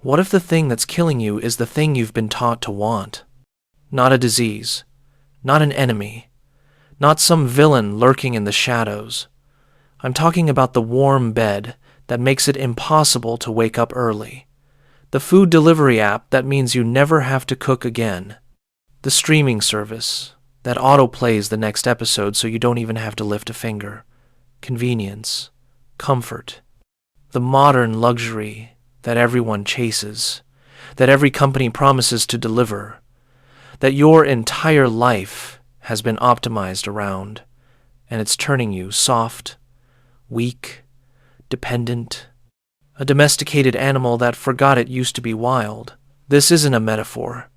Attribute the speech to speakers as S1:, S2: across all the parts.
S1: What if the thing that's killing you is the thing you've been taught to want? Not a disease, not an enemy, not some villain lurking in the shadows. I'm talking about the warm bed that makes it impossible to wake up early. The food delivery app that means you never have to cook again. The streaming service that autoplays the next episode so you don't even have to lift a finger. Convenience, comfort. The modern luxury that everyone chases, that every company promises to deliver, that your entire life has been optimized around, and it's turning you soft, weak, dependent, a domesticated animal that forgot it used to be wild. This isn't a metaphor.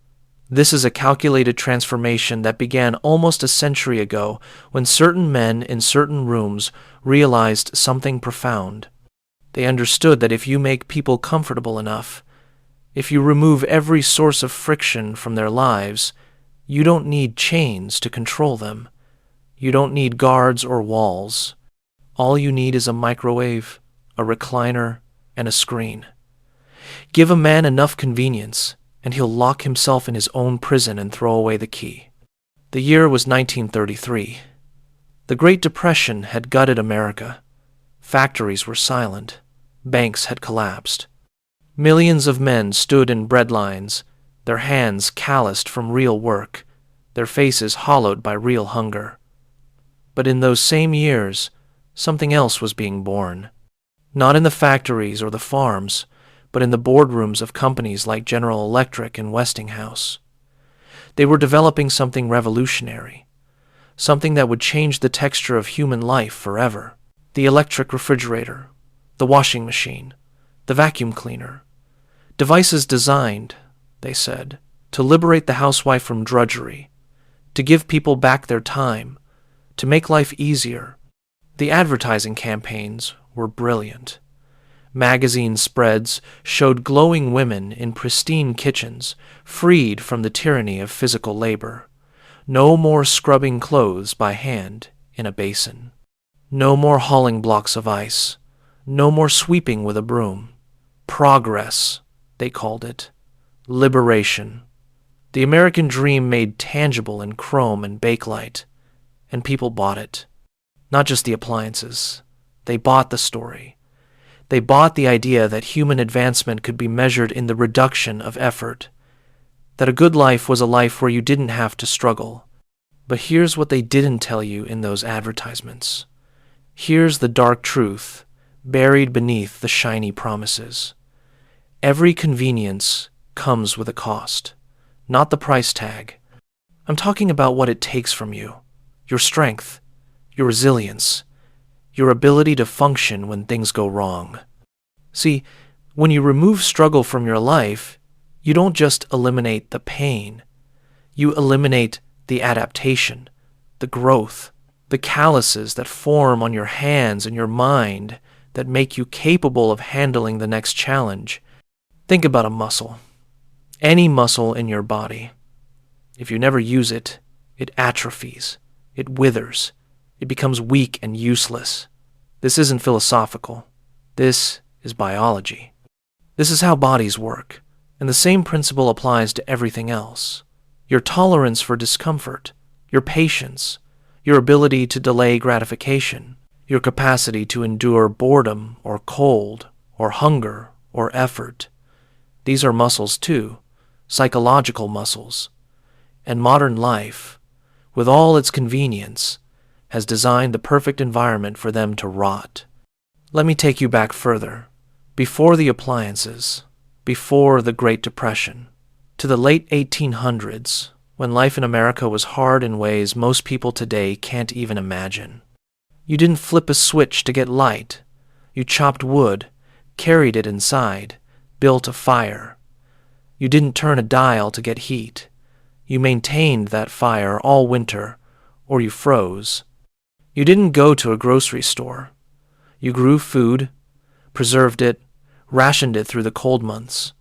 S1: This is a calculated transformation that began almost a century ago when certain men in certain rooms realized something profound. They understood that if you make people comfortable enough, if you remove every source of friction from their lives, you don't need chains to control them. You don't need guards or walls. All you need is a microwave, a recliner, and a screen. Give a man enough convenience, and he'll lock himself in his own prison and throw away the key. The year was 1933. The Great Depression had gutted America. Factories were silent. Banks had collapsed. Millions of men stood in bread lines, their hands calloused from real work, their faces hollowed by real hunger. But in those same years, something else was being born. Not in the factories or the farms, but in the boardrooms of companies like General Electric and Westinghouse. They were developing something revolutionary, something that would change the texture of human life forever. The electric refrigerator, the washing machine, the vacuum cleaner. Devices designed, they said, to liberate the housewife from drudgery, to give people back their time, to make life easier. The advertising campaigns were brilliant. Magazine spreads showed glowing women in pristine kitchens, freed from the tyranny of physical labor. No more scrubbing clothes by hand in a basin. No more hauling blocks of ice. No more sweeping with a broom. Progress, they called it. Liberation. The American dream made tangible in chrome and bakelite. And people bought it. Not just the appliances. They bought the story. They bought the idea that human advancement could be measured in the reduction of effort. That a good life was a life where you didn't have to struggle. But here's what they didn't tell you in those advertisements. Here's the dark truth, buried beneath the shiny promises. Every convenience comes with a cost, not the price tag. I'm talking about what it takes from you, your strength, your resilience, your ability to function when things go wrong. See, when you remove struggle from your life, you don't just eliminate the pain. You eliminate the adaptation, the growth, the calluses that form on your hands and your mind that make you capable of handling the next challenge. Think about a muscle. Any muscle in your body. If you never use it, it atrophies, it withers, it becomes weak and useless. This isn't philosophical. This is biology. This is how bodies work, and the same principle applies to everything else. Your tolerance for discomfort, your patience, your ability to delay gratification, your capacity to endure boredom or cold or hunger or effort. These are muscles too, psychological muscles. And modern life, with all its convenience, has designed the perfect environment for them to rot. Let me take you back further, before the appliances, before the Great Depression, to the late 1800s, when life in America was hard in ways most people today can't even imagine. You didn't flip a switch to get light. You chopped wood, carried it inside, built a fire. You didn't turn a dial to get heat. You maintained that fire all winter, or you froze. You didn't go to a grocery store. You grew food, preserved it, rationed it through the cold months.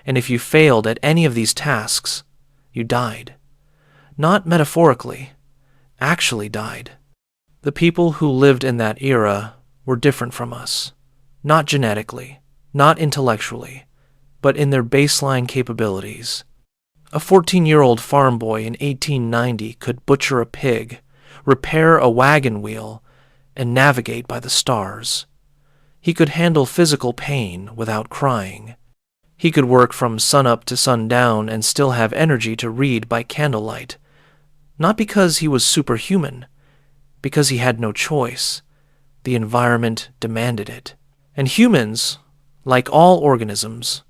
S1: And if you failed at any of these tasks, you died. Not metaphorically, actually died. The people who lived in that era were different from us. Not genetically, not intellectually. but in their baseline capabilities. A 14-year-old farm boy in 1890 could butcher a pig, repair a wagon wheel, and navigate by the stars. He could handle physical pain without crying. He could work from sunup to sundown and still have energy to read by candlelight. Not because he was superhuman, because he had no choice. The environment demanded it. And humans, like all organisms,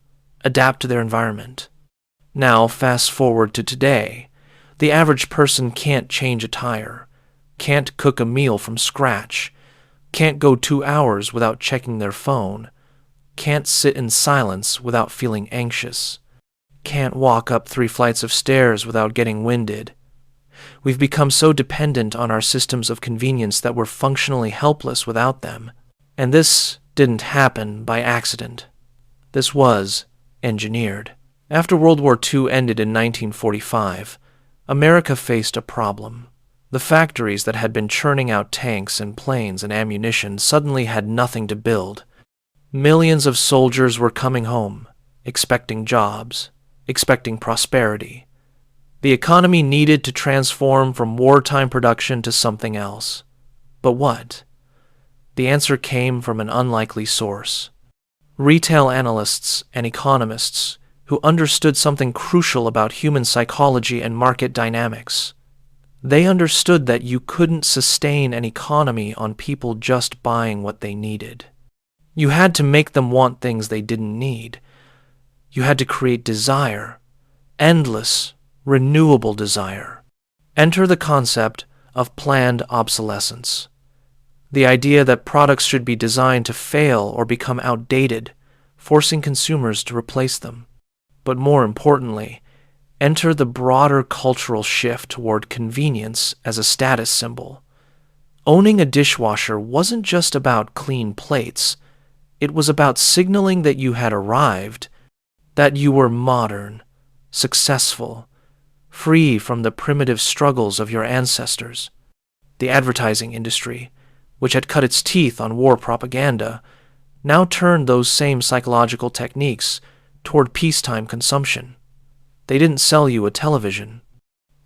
S1: adapt to their environment. Now, fast forward to today. The average person can't change a tire, can't cook a meal from scratch, can't go 2 hours without checking their phone, can't sit in silence without feeling anxious, can't walk up 3 flights of stairs without getting winded. We've become so dependent on our systems of convenience that we're functionally helpless without them. And this didn't happen by accident. This was engineered. After World War II ended in 1945, America faced a problem. The factories that had been churning out tanks and planes and ammunition suddenly had nothing to build. Millions of soldiers were coming home, expecting jobs, expecting prosperity. The economy needed to transform from wartime production to something else. But what? The answer came from an unlikely source. Retail analysts and economists who understood something crucial about human psychology and market dynamics. They understood that you couldn't sustain an economy on people just buying what they needed. You had to make them want things they didn't need. You had to create desire, endless, renewable desire. Enter the concept of planned obsolescence. The idea that products should be designed to fail or become outdated, forcing consumers to replace them. But more importantly, enter the broader cultural shift toward convenience as a status symbol. Owning a dishwasher wasn't just about clean plates. It was about signaling that you had arrived, that you were modern, successful, free from the primitive struggles of your ancestors. The advertising industry, which had cut its teeth on war propaganda, now turned those same psychological techniques toward peacetime consumption. They didn't sell you a television.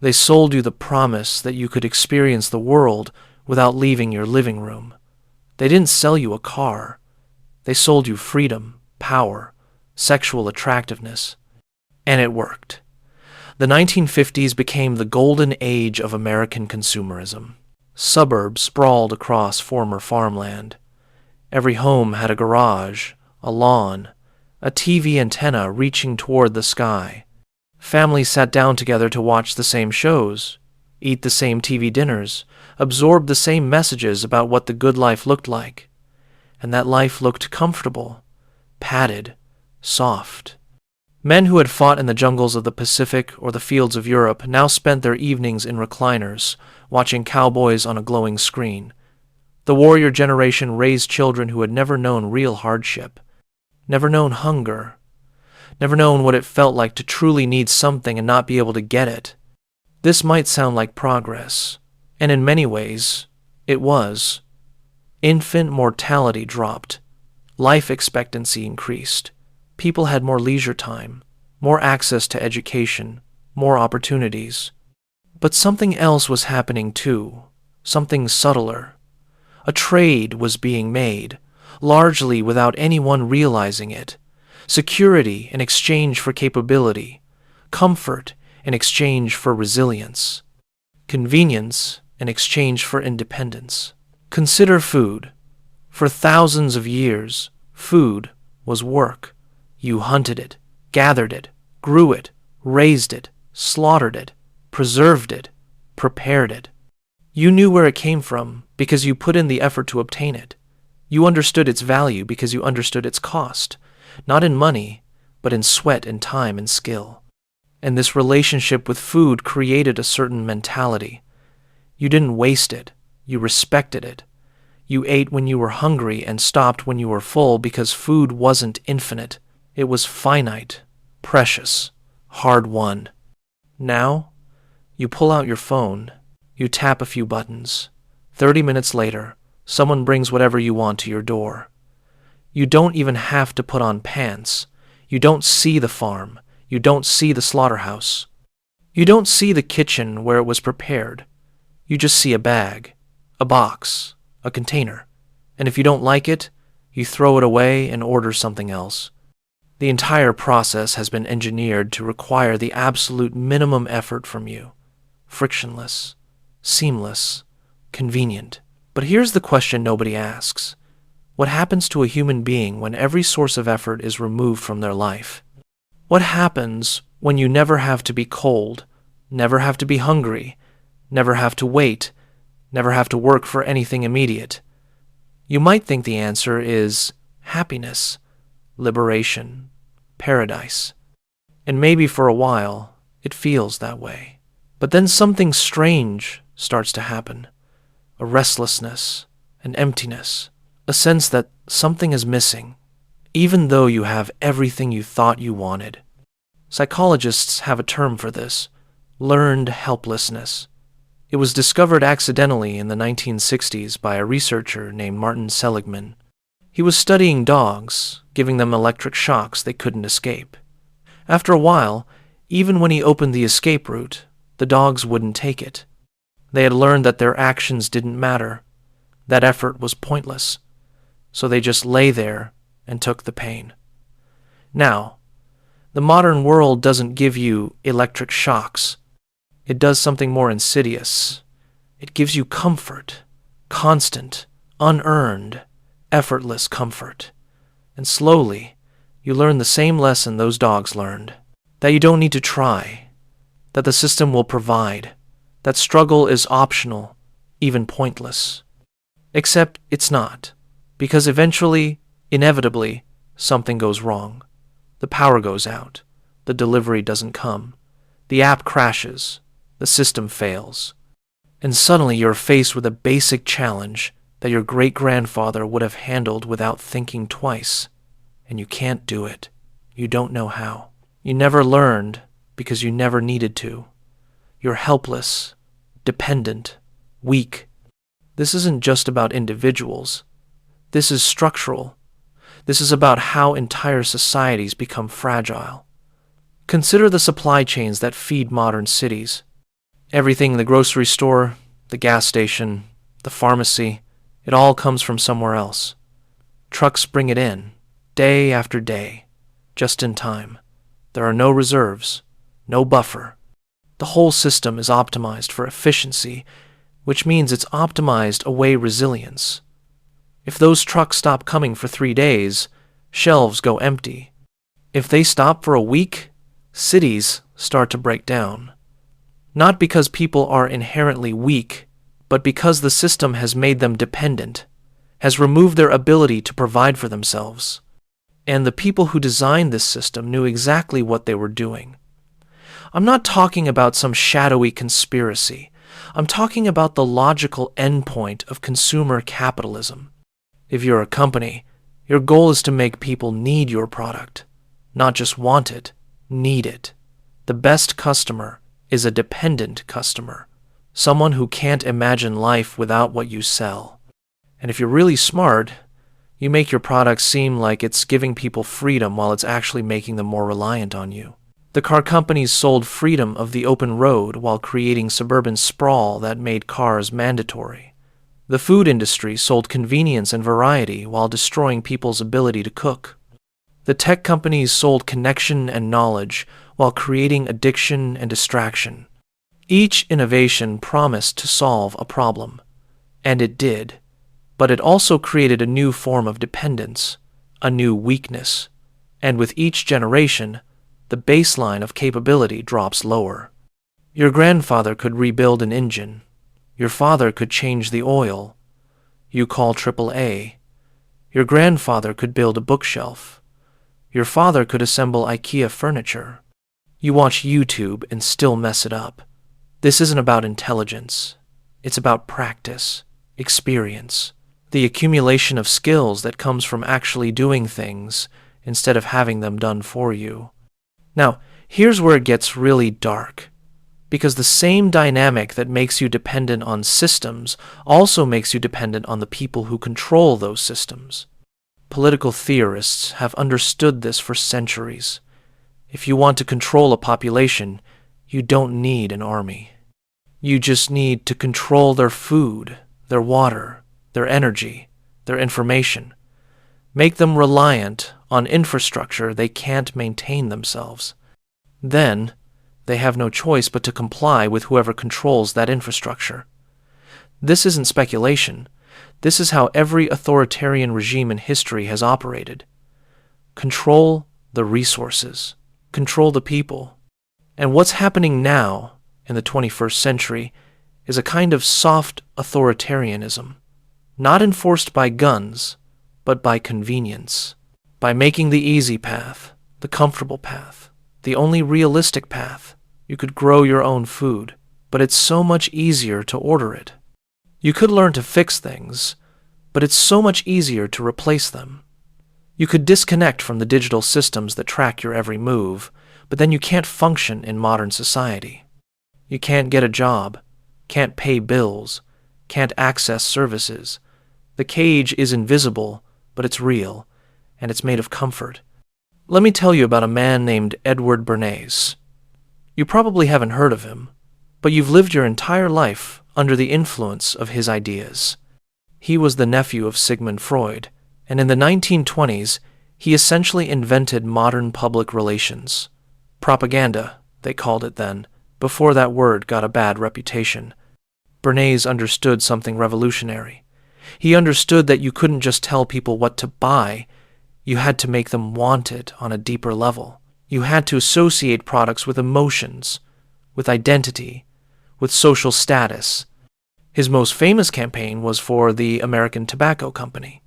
S1: They sold you the promise that you could experience the world without leaving your living room. They didn't sell you a car. They sold you freedom, power, sexual attractiveness. And it worked. The 1950s became the golden age of American consumerism. Suburbs sprawled across former farmland. Every home had a garage, a lawn, a TV antenna reaching toward the sky. Families sat down together to watch the same shows, eat the same TV dinners, absorb the same messages about what the good life looked like. And that life looked comfortable, padded, soft. Men who had fought in the jungles of the Pacific or the fields of Europe now spent their evenings in recliners, watching cowboys on a glowing screen. The warrior generation raised children who had never known real hardship, never known hunger, never known what it felt like to truly need something and not be able to get it. This might sound like progress, and in many ways, it was. Infant mortality dropped. Life expectancy increased. People had more leisure time, more access to education, more opportunities. But something else was happening too, something subtler. A trade was being made, largely without anyone realizing it. Security in exchange for capability, comfort in exchange for resilience, convenience in exchange for independence. Consider food. For thousands of years, food was work. You hunted it, gathered it, grew it, raised it, slaughtered it, preserved it, prepared it. You knew where it came from because you put in the effort to obtain it. You understood its value because you understood its cost, not in money, but in sweat and time and skill. And this relationship with food created a certain mentality. You didn't waste it, you respected it. You ate when you were hungry and stopped when you were full because food wasn't infinite. It was finite, precious, hard-won. Now, you pull out your phone, you tap a few buttons. 30 minutes later, someone brings whatever you want to your door. You don't even have to put on pants. You don't see the farm. You don't see the slaughterhouse. You don't see the kitchen where it was prepared. You just see a bag, a box, a container. And if you don't like it, you throw it away and order something else. The entire process has been engineered to require the absolute minimum effort from you. Frictionless, seamless, convenient. But here's the question nobody asks. What happens to a human being when every source of effort is removed from their life? What happens when you never have to be cold, never have to be hungry, never have to wait, never have to work for anything immediate? You might think the answer is happiness, liberation, paradise. And maybe for a while, it feels that way. But then something strange starts to happen. A restlessness, an emptiness, a sense that something is missing, even though you have everything you thought you wanted. Psychologists have a term for this: learned helplessness. It was discovered accidentally in the 1960s by a researcher named Martin Seligman. He was studying dogs, giving them electric shocks they couldn't escape. After a while, even when he opened the escape route, the dogs wouldn't take it. They had learned that their actions didn't matter, that effort was pointless, so they just lay there and took the pain. Now, the modern world doesn't give you electric shocks. It does something more insidious. It gives you comfort, constant, unearned, effortless comfort. And slowly, you learn the same lesson those dogs learned, that you don't need to try, that the system will provide, that struggle is optional, even pointless. Except it's not, because eventually, inevitably, something goes wrong. The power goes out, the delivery doesn't come, the app crashes, the system fails, and suddenly you're faced with a basic challenge that your great-grandfather would have handled without thinking twice, and you can't do it. You don't know how. You never learned because you never needed to. You're helpless, dependent, weak. This isn't just about individuals. This is structural. This is about how entire societies become fragile. Consider the supply chains that feed modern cities. Everything in the grocery store, the gas station, the pharmacy, it all comes from somewhere else. Trucks bring it in, day after day, just in time. There are no reserves, no buffer. The whole system is optimized for efficiency, which means it's optimized away resilience. If those trucks stop coming for 3 days, shelves go empty. If they stop for a week, cities start to break down. Not because people are inherently weak, but because the system has made them dependent, has removed their ability to provide for themselves. And the people who designed this system knew exactly what they were doing. I'm not talking about some shadowy conspiracy. I'm talking about the logical endpoint of consumer capitalism. If you're a company, your goal is to make people need your product, not just want it, need it. The best customer is a dependent customer, someone who can't imagine life without what you sell. And if you're really smart, you make your product seem like it's giving people freedom while it's actually making them more reliant on you. The car companies sold freedom of the open road while creating suburban sprawl that made cars mandatory. The food industry sold convenience and variety while destroying people's ability to cook. The tech companies sold connection and knowledge while creating addiction and distraction. Each innovation promised to solve a problem, and it did, but it also created a new form of dependence, a new weakness, and with each generation, the baseline of capability drops lower. Your grandfather could rebuild an engine. Your father could change the oil. You call AAA. Your grandfather could build a bookshelf. Your father could assemble IKEA furniture. You watch YouTube and still mess it up. This isn't about intelligence. It's about practice, experience, the accumulation of skills that comes from actually doing things instead of having them done for you. Now, here's where it gets really dark, because the same dynamic that makes you dependent on systems also makes you dependent on the people who control those systems. political theorists have understood this for centuries. If you want to control a population, you don't need an army. You just need to control their food, their water, their energy, their information. Make them reliant on infrastructure they can't maintain themselves. Then, they have no choice but to comply with whoever controls that infrastructure. This isn't speculation. This is how every authoritarian regime in history has operated. Control the resources. Control the people. And what's happening now, in the 21st century, is a kind of soft authoritarianism, not enforced by guns, but by convenience, by making the easy path, the comfortable path, the only realistic path. You could grow your own food, but it's so much easier to order it. You could learn to fix things, but it's so much easier to replace them. You could disconnect from the digital systems that track your every move, but then you can't function in modern society. You can't get a job, can't pay bills, can't access services. The cage is invisible, but it's real, and it's made of comfort. Let me tell you about a man named Edward Bernays. You probably haven't heard of him, but you've lived your entire life under the influence of his ideas. He was the nephew of Sigmund Freud, and in the 1920s, he essentially invented modern public relations. Propaganda, they called it then, before that word got a bad reputation. Bernays understood something revolutionary. He understood that you couldn't just tell people what to buy, you had to make them want it on a deeper level. You had to associate products with emotions, with identity, with social status. His most famous campaign was for the American Tobacco Company.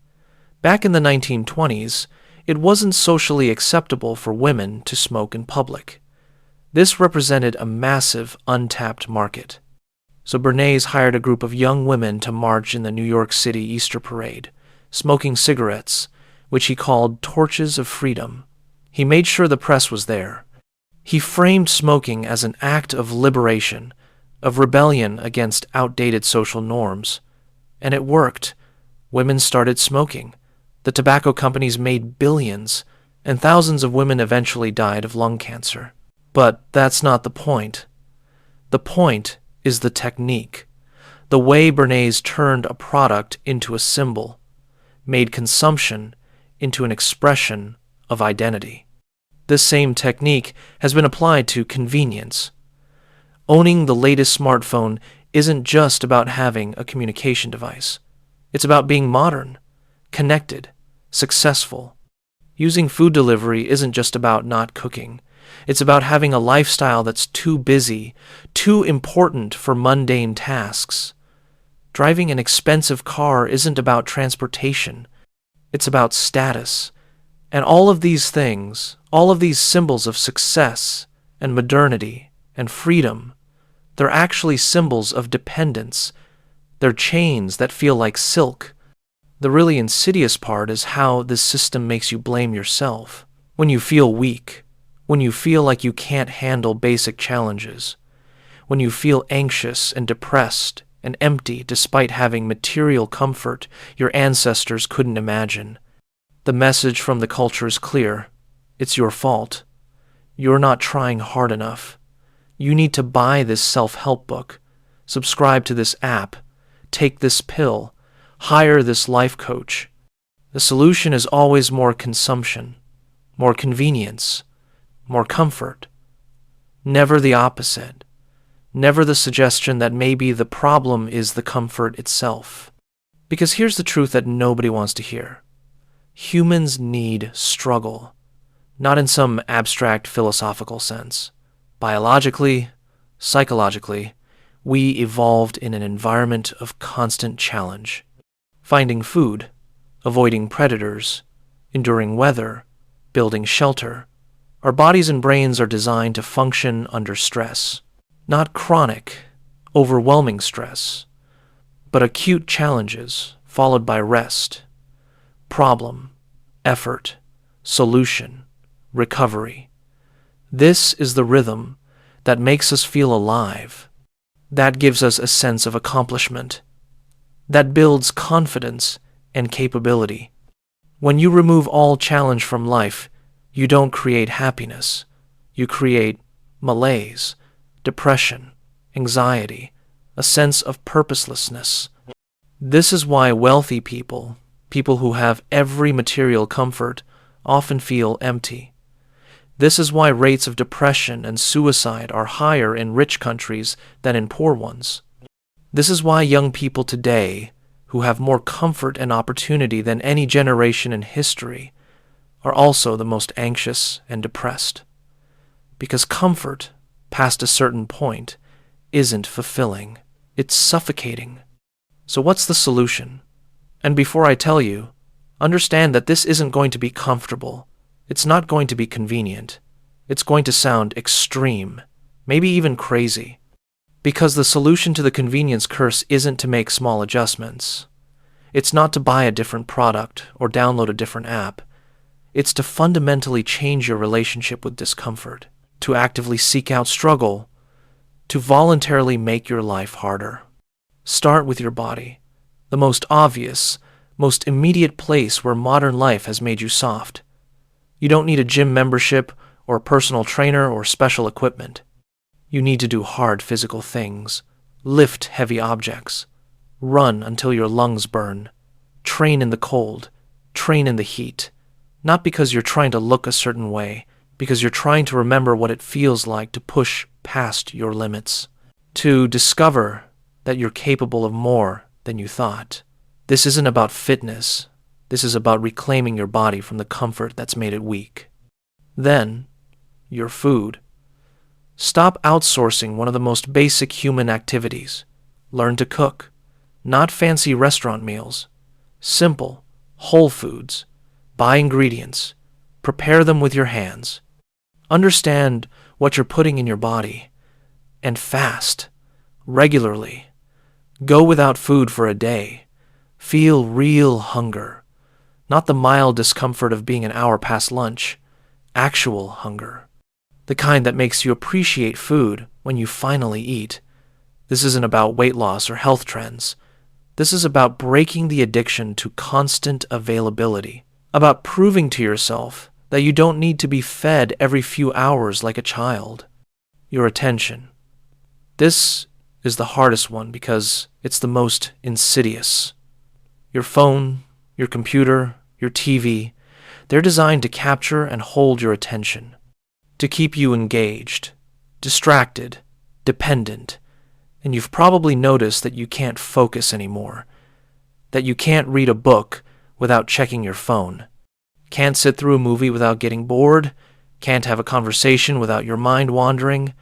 S1: Back in the 1920s, it wasn't socially acceptable for women to smoke in public. This represented a massive, untapped market. So Bernays hired a group of young women to march in the New York City Easter Parade, smoking cigarettes, which he called torches of freedom. He made sure the press was there. He framed smoking as an act of liberation, of rebellion against outdated social norms. And it worked. Women started smoking. The tobacco companies made billions, and thousands of women eventually died of lung cancer. But that's not the point. The point is the technique, the way Bernays turned a product into a symbol, made consumption into an expression of identity. This same technique has been applied to convenience. Owning the latest smartphone isn't just about having a communication device. It's about being modern, connected, successful. Using food delivery isn't just about not cooking. It's about having a lifestyle that's too busy, too important for mundane tasks. Driving an expensive car isn't about transportation. It's about status. And all of these things, all of these symbols of success and modernity and freedom, they're actually symbols of dependence. They're chains that feel like silk. The really insidious part is how this system makes you blame yourself. When you feel weak, when you feel like you can't handle basic challenges, when you feel anxious and depressed and empty despite having material comfort your ancestors couldn't imagine. The message from the culture is clear. It's your fault. You're not trying hard enough. You need to buy this self-help book, subscribe to this app, take this pill, hire this life coach. The solution is always more consumption, more convenience, more comfort. Never the opposite. Never the suggestion that maybe the problem is the comfort itself. Because here's the truth that nobody wants to hear. Humans need struggle, not in some abstract philosophical sense. Biologically, psychologically, we evolved in an environment of constant challenge. Finding food, avoiding predators, enduring weather, building shelter. Our bodies and brains are designed to function under stress. Not chronic, overwhelming stress, but acute challenges followed by rest, problem, effort, solution, recovery. This is the rhythm that makes us feel alive. That gives us a sense of accomplishment. That builds confidence and capability. When you remove all challenge from life, you don't create happiness. You create malaise, depression, anxiety, a sense of purposelessness. This is why wealthy people, people who have every material comfort, often feel empty. This is why rates of depression and suicide are higher in rich countries than in poor ones. This is why young people today, who have more comfort and opportunity than any generation in history, are also the most anxious and depressed. Because comfort, past a certain point, isn't fulfilling. It's suffocating. So what's the solution? And before I tell you, understand that this isn't going to be comfortable. It's not going to be convenient. It's going to sound extreme, maybe even crazy. Because the solution to the convenience curse isn't to make small adjustments. It's not to buy a different product or download a different app. It's to fundamentally change your relationship with discomfort, to actively seek out struggle, to voluntarily make your life harder. Start with your body, the most obvious, most immediate place where modern life has made you soft. You don't need a gym membership or a personal trainer or special equipment. You need to do hard physical things, lift heavy objects, run until your lungs burn, train in the cold, train in the heat, not because you're trying to look a certain way, because you're trying to remember what it feels like to push past your limits, to discover that you're capable of more than you thought. This isn't about fitness. This is about reclaiming your body from the comfort that's made it weak. Then, your food. Stop outsourcing one of the most basic human activities. Learn to cook. Not fancy restaurant meals. Simple, whole foods. Buy ingredients. Prepare them with your hands. Understand what you're putting in your body. And fast. Regularly. Go without food for a day. Feel real hunger. Not the mild discomfort of being an hour past lunch. Actual hunger. The kind that makes you appreciate food when you finally eat. This isn't about weight loss or health trends. This is about breaking the addiction to constant availability, about proving to yourself that you don't need to be fed every few hours like a child. Your attention. This is the hardest one because it's the most insidious. Your phone, your computer, your TV, they're designed to capture and hold your attention, to keep you engaged, distracted, dependent, and you've probably noticed that you can't focus anymore, that you can't read a book without checking your phone, can't sit through a movie without getting bored, can't have a conversation without your mind wandering.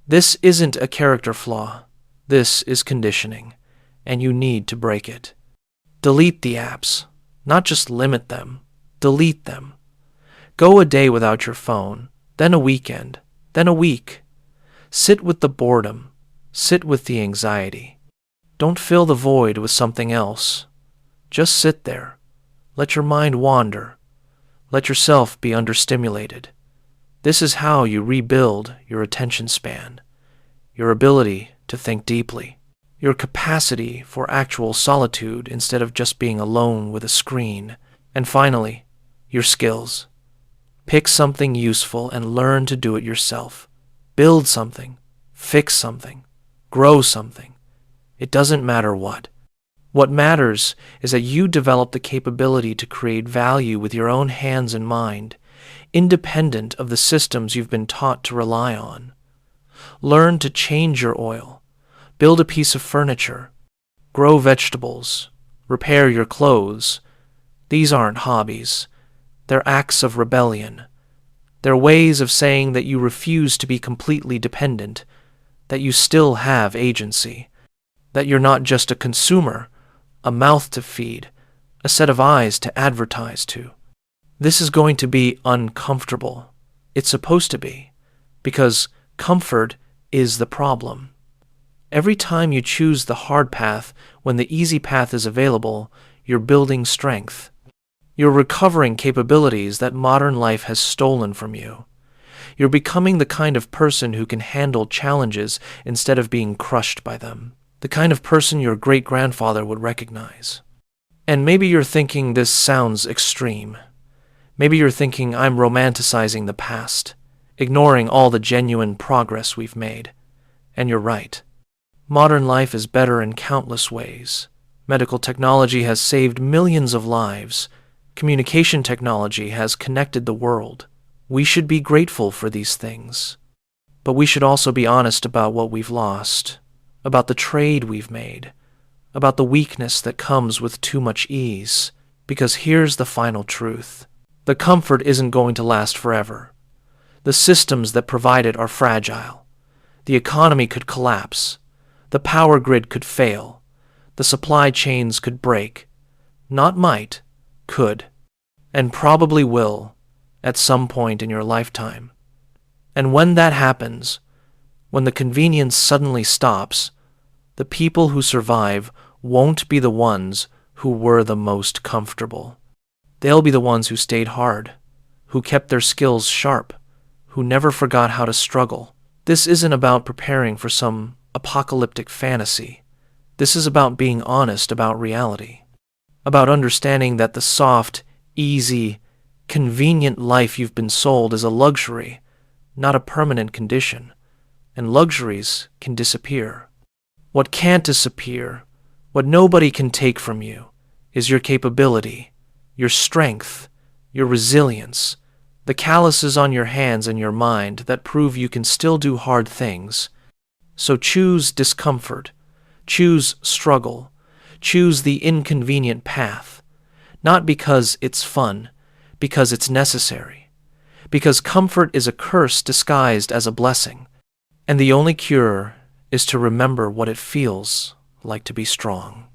S1: This isn't a character flaw. This is conditioning, and you need to break it. Delete the apps, not just limit them. Delete them. Go a day without your phone, then a weekend, then a week. Sit with the boredom. Sit with the anxiety. Don't fill the void with something else. Just sit there. Let your mind wander. Let yourself be understimulated. This is how you rebuild your attention span, your ability to think deeply, your capacity for actual solitude instead of just being alone with a screen, and finally, your skills. Pick something useful and learn to do it yourself. Build something, fix something, grow something. It doesn't matter what. What matters is that you develop the capability to create value with your own hands and mind, independent of the systems you've been taught to rely on. Learn to change your oil, build a piece of furniture, grow vegetables, repair your clothes. These aren't hobbies. They're acts of rebellion. They're ways of saying that you refuse to be completely dependent, that you still have agency, that you're not just a consumer, a mouth to feed, a set of eyes to advertise to. This is going to be uncomfortable. It's supposed to be, because comfort is the problem. Every time you choose the hard path when the easy path is available, you're building strength. You're recovering capabilities that modern life has stolen from you. You're becoming the kind of person who can handle challenges instead of being crushed by them. The kind of person your great-grandfather would recognize. And maybe you're thinking this sounds extreme. Maybe you're thinking I'm romanticizing the past, ignoring all the genuine progress we've made. And you're right. Modern life is better in countless ways. Medical technology has saved millions of lives. Communication technology has connected the world. We should be grateful for these things. But we should also be honest about what we've lost, about the trade we've made, about the weakness that comes with too much ease. Because here's the final truth. The comfort isn't going to last forever. The systems that provide it are fragile. The economy could collapse. The power grid could fail. The supply chains could break. Not might, could. And probably will, at some point in your lifetime. And when that happens, when the convenience suddenly stops, the people who survive won't be the ones who were the most comfortable. They'll be the ones who stayed hard, who kept their skills sharp, who never forgot how to struggle. This isn't about preparing for some apocalyptic fantasy. This is about being honest about reality, about understanding that the soft, easy, convenient life you've been sold is a luxury, not a permanent condition, and luxuries can disappear. What can't disappear, what nobody can take from you, is your capability, your strength, your resilience, the calluses on your hands and your mind that prove you can still do hard things. So choose discomfort, choose struggle, choose the inconvenient path, not because it's fun, because it's necessary, because comfort is a curse disguised as a blessing, and the only cure is to remember what it feels like to be strong.